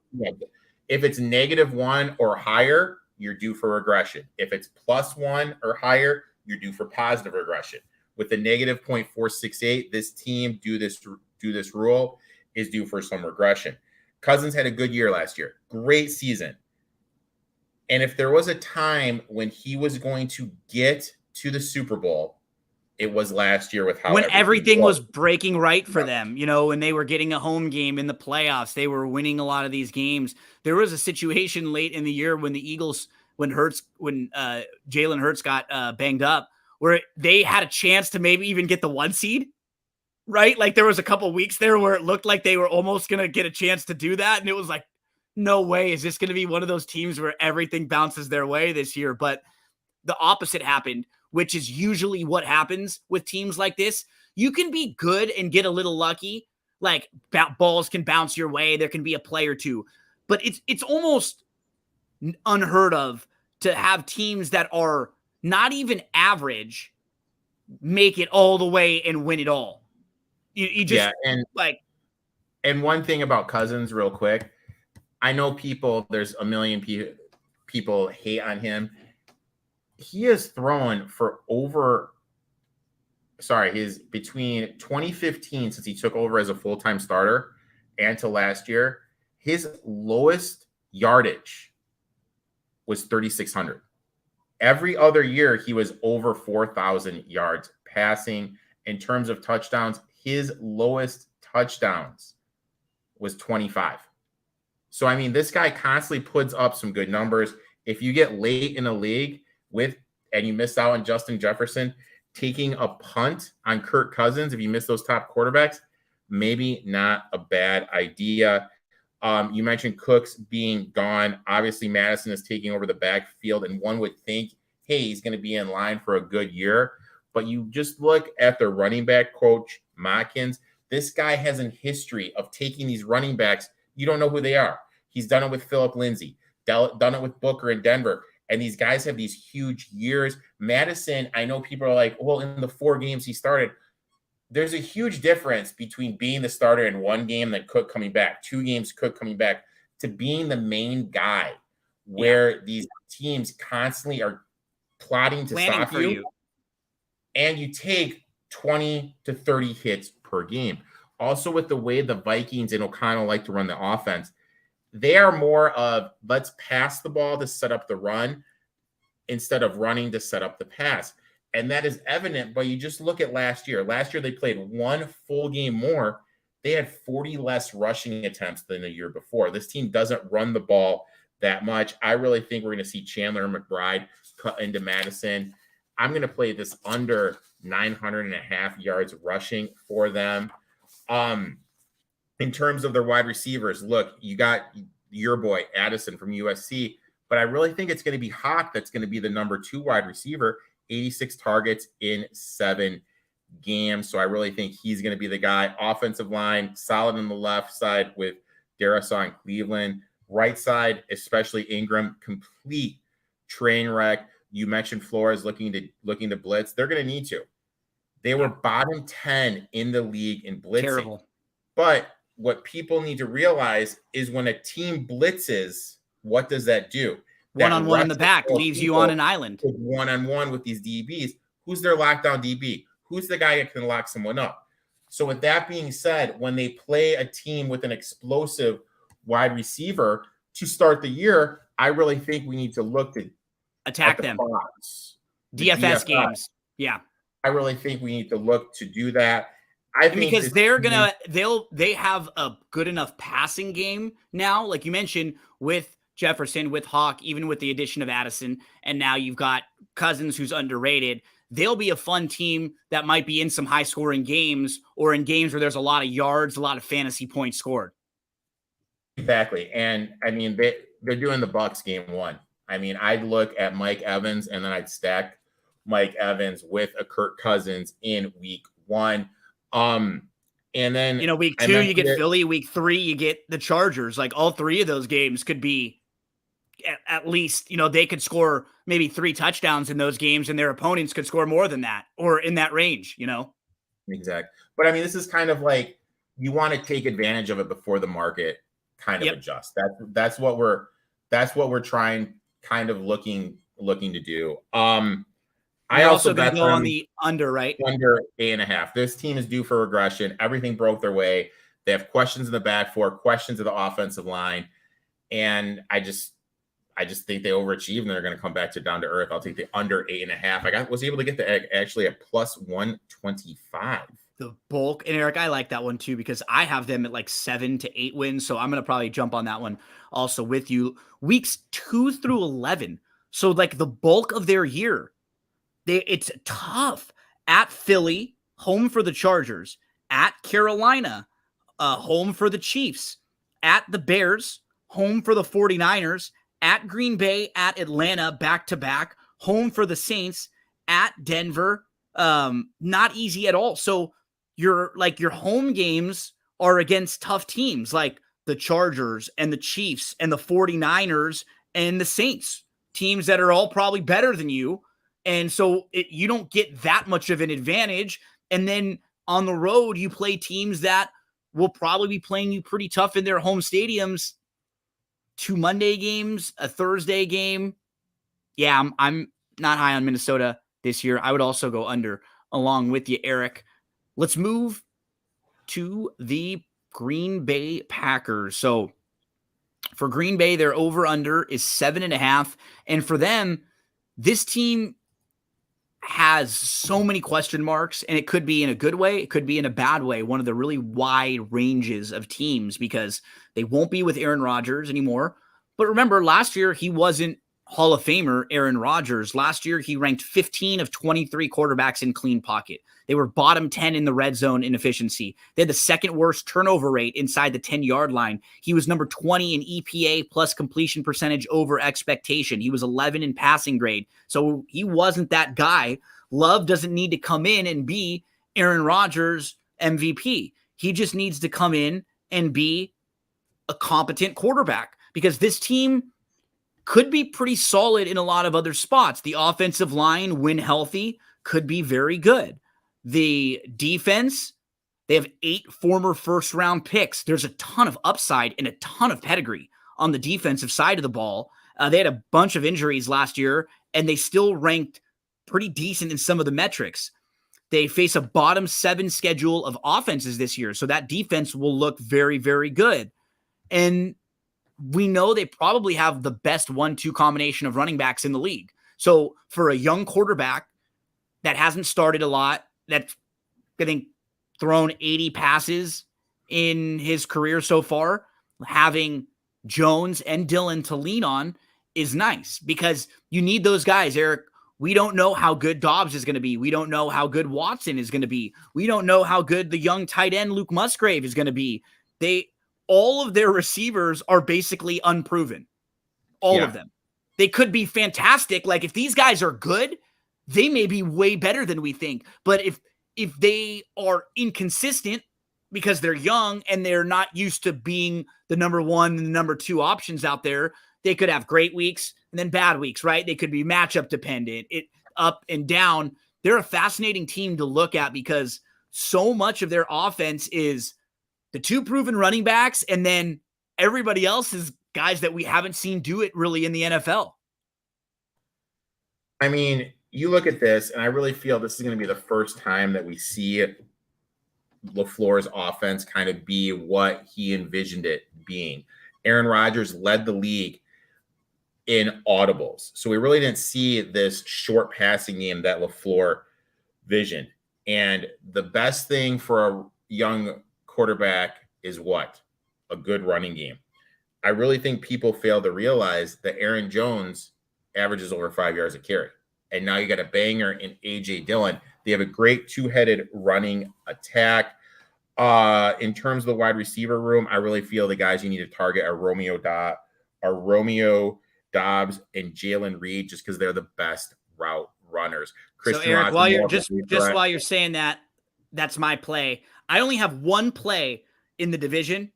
If it's -1 or higher, you're due for regression. If it's +1 or higher, you're due for positive regression. With the -0.468, this team do this rule is due for some regression. Cousins had a good year last year. Great season. And if there was a time when he was going to get to the Super Bowl, it was last year with how when everything was breaking right for them, when they were getting a home game in the playoffs, they were winning a lot of these games. There was a situation late in the year when the Eagles, when Jalen Hurts got banged up, where they had a chance to maybe even get the 1 seed, right? Like there was a couple weeks there where it looked like they were almost going to get a chance to do that. And it was like, no way. Is this going to be one of those teams where everything bounces their way this year? But the opposite happened, which is usually what happens with teams like this. You can be good and get a little lucky. Like balls can bounce your way. There can be a play or two, but it's almost unheard of to have teams that are not even average make it all the way and win it all. You just and one thing about Cousins real quick, I know there's a million people hate on him. He has thrown for between 2015, since he took over as a full-time starter, and to last year, his lowest yardage was 3,600. Every other year, he was over 4,000 yards passing. In terms of touchdowns, his lowest touchdowns was 25. So, I mean, this guy constantly puts up some good numbers. If you get late in a league and you miss out on Justin Jefferson, taking a punt on Kirk Cousins, if you miss those top quarterbacks, maybe not a bad idea. You mentioned Cooks being gone. Obviously, Madison is taking over the backfield, and one would think, hey, he's going to be in line for a good year. But you just look at the running back coach, Matkins. This guy has a history of taking these running backs. You don't know who they are. He's done it with Phillip Lindsay, done it with Booker in Denver. And these guys have these huge years. Madison, I know people are like, well, in the 4 games he started, there's a huge difference between being the starter in 1 game, then Cook coming back, 2 games, Cook coming back, to being the main guy, where these teams constantly are plotting to stop you. And you take 20 to 30 hits per game. Also, with the way the Vikings and O'Connell like to run the offense, they are more of let's pass the ball to set up the run instead of running to set up the pass. And that is evident, but you just look at last year. Last year, they played 1 full game more. They had 40 less rushing attempts than the year before. This team doesn't run the ball that much. I really think we're going to see Chandler and McBride cut into Madison. I'm going to play this under 900.5 yards rushing for them. In terms of their wide receivers, look, you got your boy Addison from USC, but I really think it's going to be Hawk that's going to be the number 2 wide receiver, 86 targets in 7 games. So I really think he's going to be the guy. Offensive line, solid on the left side with Darisaw in Cleveland. Right side, especially Ingram, complete train wreck. You mentioned Flores looking to blitz. They're going to need to. They were bottom 10 in the league in blitzing. Terrible. But what people need to realize is when a team blitzes, what does that do? One-on-one in the back leaves you on an island. One-on-one with these DBs. Who's their lockdown DB? Who's the guy that can lock someone up? So with that being said, when they play a team with an explosive wide receiver to start the year, I really think we need to look to attack them. DFS games. Yeah. I really think we need to look to do that. I think because they have a good enough passing game now, like you mentioned, with Jefferson, with Hawk, even with the addition of Addison, and now you've got Cousins, who's underrated. They'll be a fun team that might be in some high scoring games or in games where there's a lot of yards, a lot of fantasy points scored. Exactly. And I mean, they're doing the Bucs game one. I mean, I'd look at Mike Evans and then I'd stack Mike Evans with a Kirk Cousins in week one. And then week two, you get Philly. Week three, you get the Chargers. Like all three of those games could be at least, they could score maybe 3 touchdowns in those games and their opponents could score more than that or in that range, Exactly. But I mean, this is kind of like you want to take advantage of it before the market kind of adjusts. That's what we're trying, kind of looking to do. I also going to go on the under, right? Under 8.5. This team is due for regression. Everything broke their way. They have questions in the back four, questions of the offensive line. And I just think they overachieved and they're going to come back down to earth. I'll take the under 8.5. I was able to get the actually a plus 125. The bulk. And Eric, I like that one too, because I have them at like 7 to 8 wins. So I'm going to probably jump on that one also with you. Weeks 2 through 11. So like the bulk of their year, it's tough. At Philly, home for the Chargers. At Carolina, home for the Chiefs. At the Bears, home for the 49ers. At Green Bay, at Atlanta, back-to-back. Home for the Saints. At Denver. Not easy at all. So your home games are against tough teams like the Chargers and the Chiefs and the 49ers and the Saints. Teams that are all probably better than you. And so you don't get that much of an advantage. And then on the road, you play teams that will probably be playing you pretty tough in their home stadiums. 2 Monday games, a Thursday game. Yeah, I'm not high on Minnesota this year. I would also go under along with you, Eric. Let's move to the Green Bay Packers. So for Green Bay, their over-under is 7.5. And for them, this team has so many question marks, and it could be in a good way, it could be in a bad way, one of the really wide ranges of teams, because they won't be with Aaron Rodgers anymore. But remember, last year, he wasn't Hall of Famer Aaron Rodgers. Last year, he ranked 15 of 23 quarterbacks in clean pocket. They were bottom 10 in the red zone in efficiency. They had the second worst turnover rate inside the 10-yard line. He was number 20 in EPA plus completion percentage over expectation. He was 11 in passing grade. So he wasn't that guy. Love doesn't need to come in and be Aaron Rodgers MVP. He just needs to come in and be a competent quarterback, because this team could be pretty solid in a lot of other spots. The offensive line, when healthy, could be very good. The defense, they have 8 former first-round picks. There's a ton of upside and a ton of pedigree on the defensive side of the ball. They had a bunch of injuries last year, and they still ranked pretty decent in some of the metrics. They face a bottom 7 schedule of offenses this year, so that defense will look very, very good. And we know they probably have the best 1-2 combination of running backs in the league. So for a young quarterback that hasn't started a lot, that's getting thrown 80 passes in his career so far, having Jones and Dillon to lean on is nice, because you need those guys, Eric. We don't know how good Dobbs is going to be. We don't know how good Watson is going to be. We don't know how good the young tight end Luke Musgrave is going to be. All of their receivers are basically unproven. All of them. They could be fantastic. Like, if these guys are good, they may be way better than we think. But if they are inconsistent because they're young and they're not used to being the number 1 and the number 2 options out there, they could have great weeks and then bad weeks, right? They could be matchup dependent, up and down. They're a fascinating team to look at, because so much of their offense is the 2 proven running backs, and then everybody else is guys that we haven't seen do it really in the NFL. I mean, you look at this, and I really feel this is going to be the first time that we see LaFleur's offense kind of be what he envisioned it being. Aaron Rodgers led the league in audibles. So we really didn't see this short passing game that LaFleur visioned. And the best thing for a young quarterback is what? A good running game. I really think people fail to realize that Aaron Jones averages over 5 yards a carry. And now you got a banger in A.J. Dillon. They have a great two-headed running attack. In terms of the wide receiver room, I really feel the guys you need to target are Romeo Dobbs and Jalen Reed, just because they're the best route runners. So Eric, while you're just while you're saying that, that's my play. I only have one play in the division,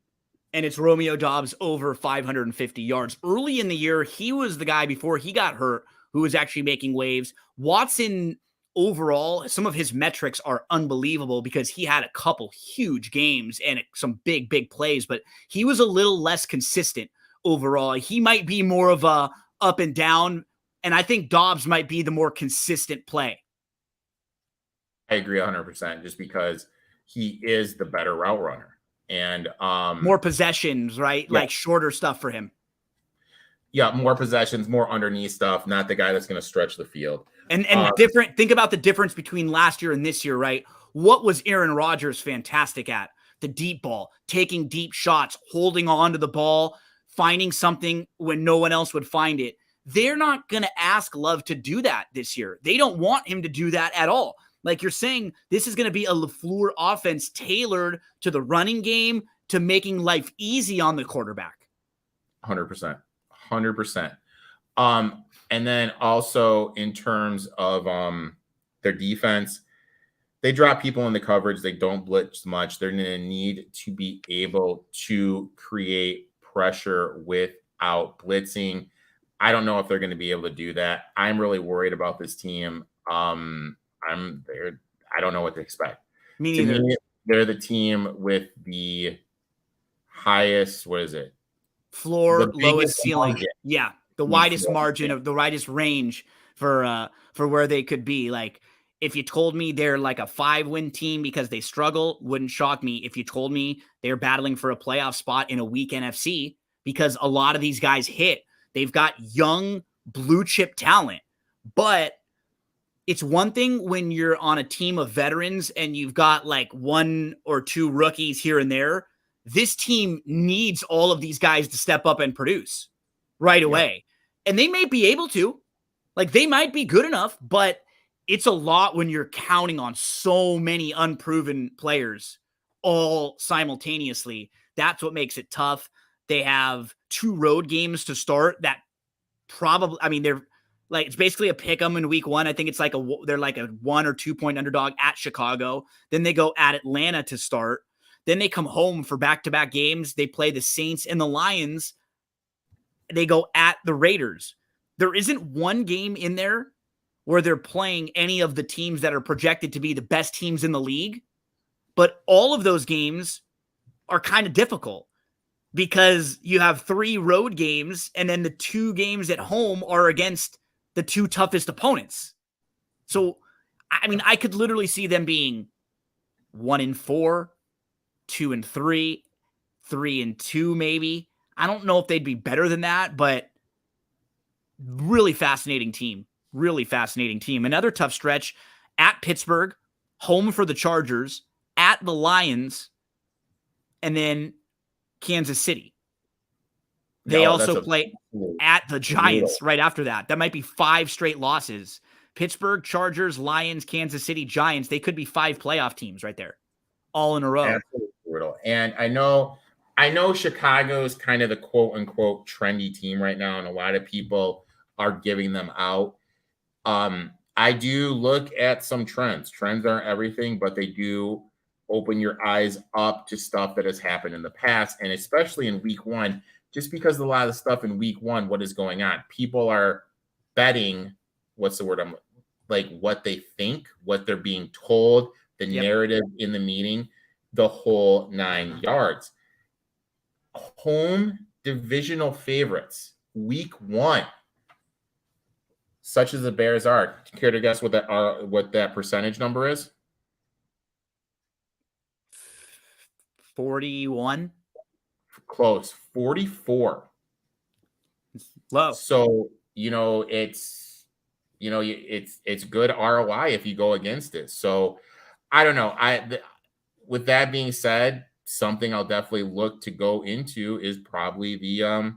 and it's Romeo Dobbs over 550 yards. Early in the year, he was the guy before he got hurt who was actually making waves. Watson, overall, some of his metrics are unbelievable because he had a couple huge games and some big plays, but he was a little less consistent overall. He might be more of a up and down, and I think Dobbs might be the more consistent play. I agree 100%, just because he is the better route runner. And more possessions, right? Yeah. Like shorter stuff for him. Yeah, more possessions, more underneath stuff, not the guy that's going to stretch the field. And different. Think about the difference between last year and this year, right? What was Aaron Rodgers fantastic at? The deep ball, taking deep shots, holding on to the ball, finding something when no one else would find it. They're not going to ask Love to do that this year. They don't want him to do that at all. Like you're saying, this is going to be a LaFleur offense tailored to the running game, to making life easy on the quarterback. 100%. 100%. And then also in terms of their defense, they drop people in the coverage. They don't blitz much. They're going to need to be able to create pressure without blitzing. I don't know if they're going to be able to do that. I'm really worried about this team. I don't know what to expect. Me neither. They're the team with the highest, what is it? Floor, lowest ceiling. Margin. Yeah. The widest margin of the widest range for where they could be. Like, if you told me they're like a 5-win team because they struggle, wouldn't shock me. If you told me they're battling for a playoff spot in a weak NFC, because a lot of these guys hit, they've got young blue chip talent. But it's one thing when you're on a team of veterans and you've got like 1 or 2 rookies here and there. This team needs all of these guys to step up and produce right away. And they may be able to. Like, they might be good enough, but it's a lot when you're counting on so many unproven players all simultaneously. That's what makes it tough. They have 2 road games to start that probably, I mean, they're like, it's basically a pick 'em in week 1. I think it's like they're like a 1 or 2 point underdog at Chicago. Then they go at Atlanta to start. Then they come home for back-to-back games. They play the Saints and the Lions. They go at the Raiders. There isn't one game in there where they're playing any of the teams that are projected to be the best teams in the league. But all of those games are kind of difficult because you have 3 road games, and then the 2 games at home are against the 2 toughest opponents. So, I mean, I could literally see them being 1-4, 2-3, 3-2, maybe. I don't know if they'd be better than that, but really fascinating team. Really fascinating team. Another tough stretch at Pittsburgh, home for the Chargers, at the Lions, and then Kansas City. They also play at the Giants right after that. That might be 5 straight losses. Pittsburgh, Chargers, Lions, Kansas City, Giants. They could be 5 playoff teams right there, all in a row. Absolutely brutal. And I know Chicago's kind of the quote unquote trendy team right now, and a lot of people are giving them out. I do look at some trends. Trends aren't everything, but they do open your eyes up to stuff that has happened in the past, and especially in week 1, just because a lot of the stuff in week 1, what is going on? People are betting, what's the word? What they think, what they're being told, the narrative in the meeting, the whole 9 yards. Home divisional favorites, week 1, such as the Bears are. Do you care to guess what that percentage number is? 41. Close. 44. Low. So, it's good ROI if you go against it. So I don't know. With that being said, something I'll definitely look to go into is probably the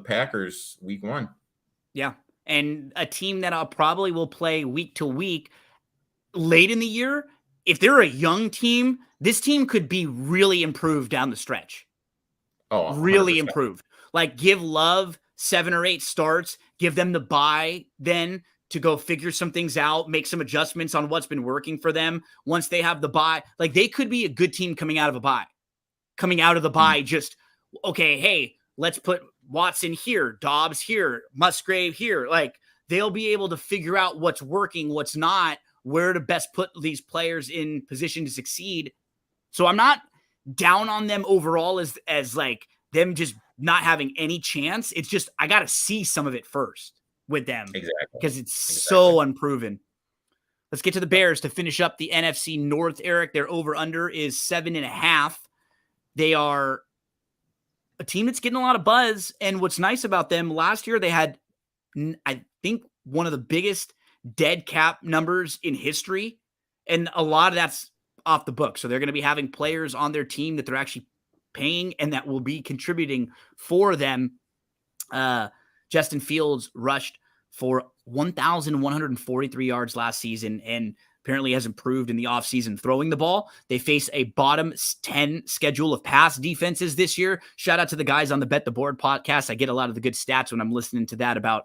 Packers week 1. Yeah. And a team that I'll probably will play week to week late in the year. If they're a young team, this team could be really improved down the stretch. Oh, really 100%. improved. Like give Love 7 or 8 starts, give them the bye then to go figure some things out, make some adjustments on what's been working for them. Once they have the bye, like they could be a good team coming out of a bye. Coming out of the bye, just okay, hey, let's put Watson here, Dobbs here, Musgrave here. Like they'll be able to figure out what's working, what's not, where to best put these players in position to succeed. So I'm not down on them overall as like them just not having any chance. It's just I got to see some of it first with them. Exactly. Because it's so unproven. Let's get to the Bears to finish up the NFC North, Eric. Their over-under is 7.5. They are a team that's getting a lot of buzz. And what's nice about them, last year they had, I think, one of the biggest dead cap numbers in history. And a lot of that's off the book. So they're going to be having players on their team that they're actually paying and that will be contributing for them. Justin Fields rushed for 1,143 yards last season and apparently has improved in the offseason throwing the ball. They face a bottom 10 schedule of pass defenses this year. Shout out to the guys on the Bet the Board podcast. I get a lot of the good stats when I'm listening to that about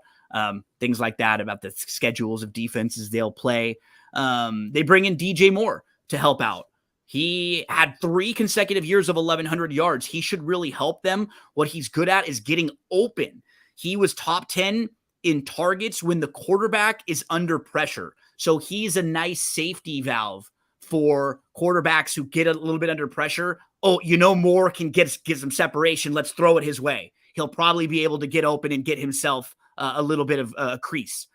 things like that, about the schedules of defenses they'll play. They bring in DJ Moore to help out. He had 3 consecutive years of 1,100 yards. He should really help them. What he's good at is getting open. He was top 10 in targets when the quarterback is under pressure. So he's a nice safety valve for quarterbacks who get a little bit under pressure. Oh, Moore can get some separation. Let's throw it his way. He'll probably be able to get open and get himself a little bit of a crease.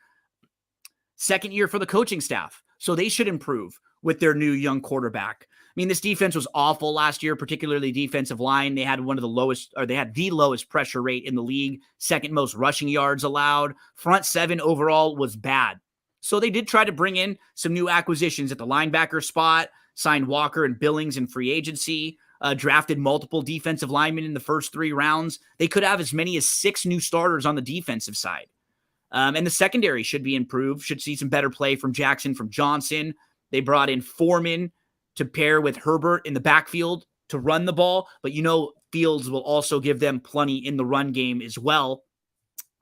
Second year for the coaching staff. So they should improve with their new young quarterback. I mean, this defense was awful last year, particularly defensive line. They had the lowest pressure rate in the league, second most rushing yards allowed. Front 7 overall was bad. So they did try to bring in some new acquisitions at the linebacker spot, signed Walker and Billings in free agency, drafted multiple defensive linemen in the first 3 rounds. They could have as many as 6 new starters on the defensive side. And the secondary should be improved, should see some better play from Jackson, from Johnson. They brought in Foreman to pair with Herbert in the backfield to run the ball. But Fields will also give them plenty in the run game as well.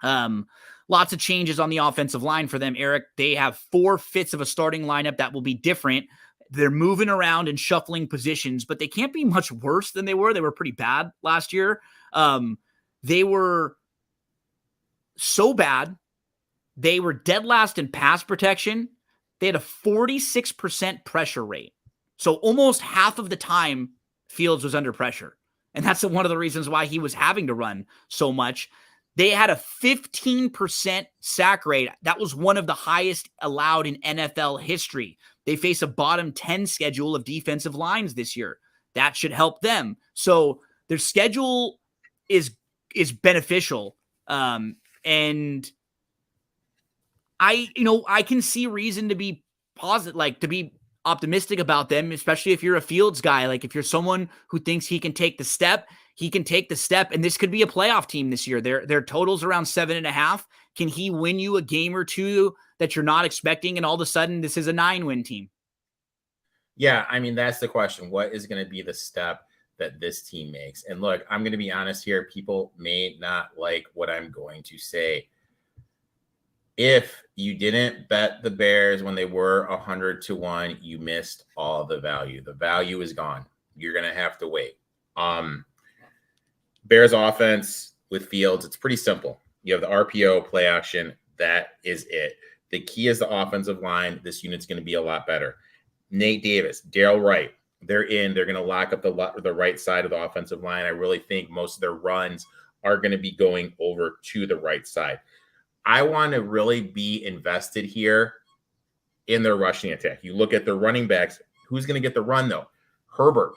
Lots of changes on the offensive line for them, Eric. They have 4/5 of a starting lineup that will be different. They're moving around and shuffling positions, but they can't be much worse than they were. They were pretty bad last year. They were so bad. They were dead last in pass protection. They had a 46% pressure rate. So almost half of the time, Fields was under pressure. And that's one of the reasons why he was having to run so much. They had a 15% sack rate. That was one of the highest allowed in NFL history. They face a bottom 10 schedule of defensive lines this year. That should help them. So their schedule is beneficial. And I can see reason to be positive, like to be optimistic about them, especially if you're a Fields guy. Like if you're someone who thinks he can take the step, he can take the step, and this could be a playoff team this year. Their total's around 7.5. Can he win you a game or two that you're not expecting, and all of a sudden this is a 9-win team? Yeah, I mean, that's the question. What is going to be the step that this team makes? And look, I'm going to be honest here. People may not like what I'm going to say. If you didn't bet the Bears when they were 100-1, you missed all the value. The value is gone. You're going to have to wait. Bears offense with Fields, it's pretty simple. You have the RPO, play action. That is it. The key is the offensive line. This unit's going to be a lot better. Nate Davis, Darrell Wright, they're in. They're going to lock up the right side of the offensive line. I really think most of their runs are going to be going over to the right side. I want to really be invested here in their rushing attack. You look at their running backs. Who's going to get the run, though? Herbert.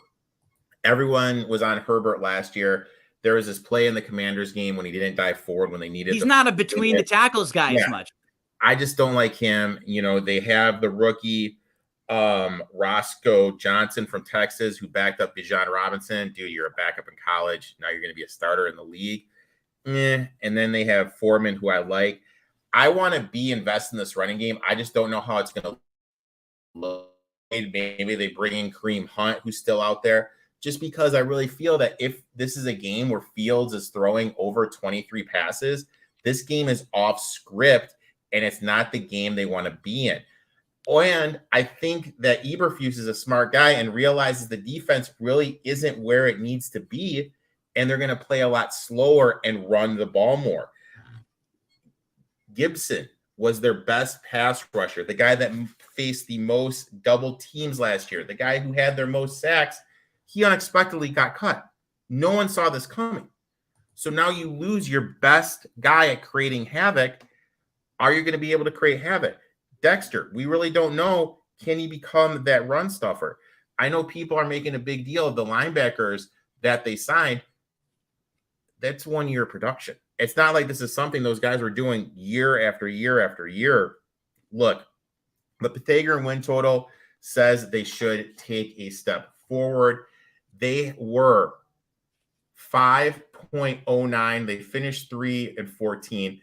Everyone was on Herbert last year. There was this play in the Commanders game when he didn't dive forward when they needed. He's not a between the tackles guy as much. I just don't like him. They have the rookie Roscoe Johnson from Texas who backed up Bijan Robinson. Dude, you're a backup in college. Now you're going to be a starter in the league. And then they have Foreman, who I like. I want to be invested in this running game. I just don't know how it's going to look. Maybe they bring in Kareem Hunt, who's still out there, just because I really feel that if this is a game where Fields is throwing over 23 passes, this game is off script and it's not the game they want to be in. And I think that Eberflus is a smart guy and realizes the defense really isn't where it needs to be, and they're going to play a lot slower and run the ball more. Gibson was their best pass rusher, the guy that faced the most double teams last year, the guy who had their most sacks. He unexpectedly got cut. No one saw this coming. So now you lose your best guy at creating havoc. Are you going to be able to create havoc? Dexter, we really don't know. Can he become that run stuffer? I know people are making a big deal of the linebackers that they signed. That's 1 year production. It's not like this is something those guys were doing year after year after year. Look, the Pythagorean win total says they should take a step forward. They were 5.09. They finished 3-14,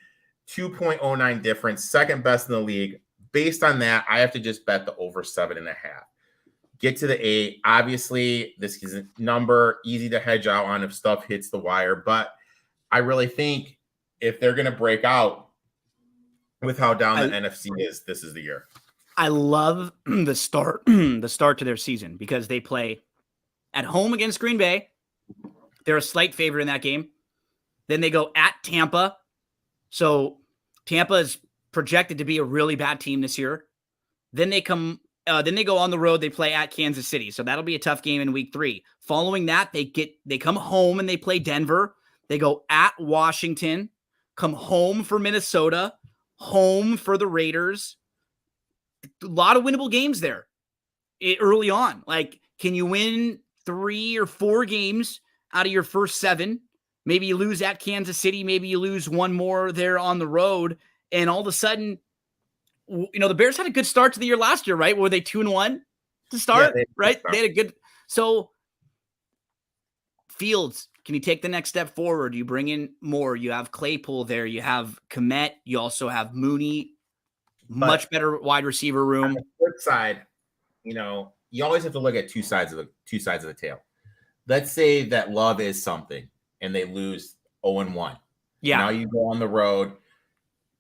2.09 difference, second best in the league. Based on that, I have to just bet the over 7.5. Get to the 8. Obviously, this is a number easy to hedge out on if stuff hits the wire, but I really think if they're going to break out with how down the NFC is, this is the year. I love the start to their season because they play at home against Green Bay. They're a slight favorite in that game. Then they go at Tampa. So Tampa is projected to be a really bad team this year. Then they go on the road. They play at Kansas City. So that'll be a tough game in week 3. Following that, they come home and they play Denver. They go at Washington, come home for Minnesota, home for the Raiders. A lot of winnable games there early on. Like, can you win 3 or 4 games out of your first 7? Maybe you lose at Kansas City. Maybe you lose one more there on the road. And all of a sudden, the Bears had a good start to the year last year, right? Were they 2-1 to start? Yeah, right? They had a good. So Fields, can you take the next step forward? You bring in more. You have Claypool there. You have Kmet. You also have Mooney. Much better wide receiver room. On the flip side, you always have to look at two sides of the tail. Let's say that Love is something and they lose 0-1. Yeah. Now you go on the road.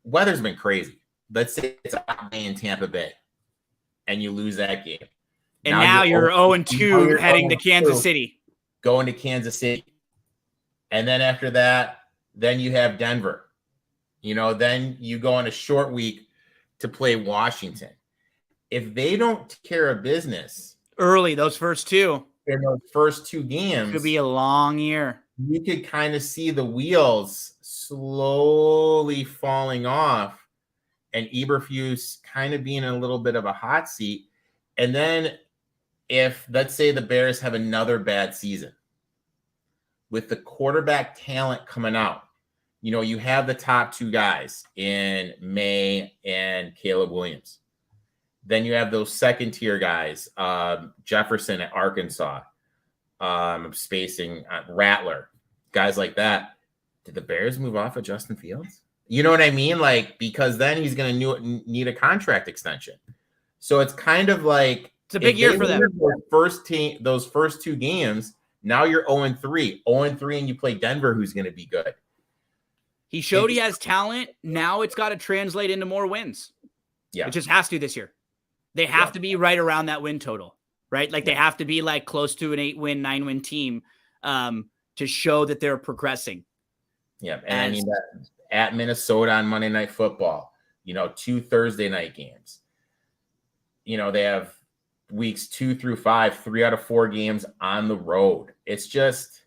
Weather's been crazy. Let's say it's a hot day in Tampa Bay and you lose that game. And now you're 0-2 heading to Kansas City. Going to Kansas City. And then after that, then you have Denver. Then you go on a short week to play Washington. If they don't take care of business early, those first 2 games, could be a long year. You could kind of see the wheels slowly falling off and Eberflus kind of being in a little bit of a hot seat. And then if, let's say, the Bears have another bad season with the quarterback talent coming out, you have the top 2 guys in May and Caleb Williams. Then you have those second-tier guys, Jefferson at Arkansas, spacing Rattler, guys like that. Did the Bears move off of Justin Fields? You know what I mean? Like, because then he's going to need a contract extension. So it's kind of like it's a big year for them. Those first 2 games, now you're 0-3. 0-3, and you play Denver, who's going to be good. He showed he has talent. Now it's got to translate into more wins. Yeah. It just has to this year. They have to be right around that win total, right? Like they have to be like close to an 8-win, 9-win team to show that they're progressing. Yeah. And I mean that at Minnesota on Monday Night Football, 2 Thursday night games. They have weeks 2 through 5, 3 out of 4 games on the road. It's just,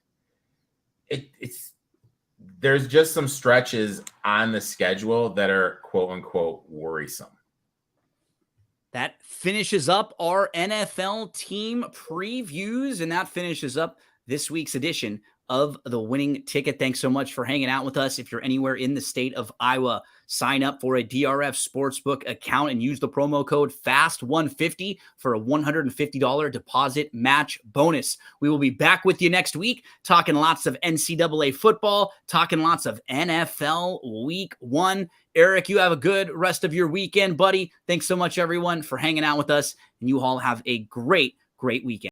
there's just some stretches on the schedule that are quote unquote worrisome. That finishes up our NFL team previews, and that finishes up this week's edition of the winning ticket. Thanks so much for hanging out with us. If you're anywhere in the state of Iowa, sign up for a DRF Sportsbook account and use the promo code FAST150 for a $150 deposit match bonus. We will be back with you next week talking lots of NCAA football, talking lots of NFL Week 1. Eric, you have a good rest of your weekend, buddy. Thanks so much, everyone, for hanging out with us, and you all have a great weekend.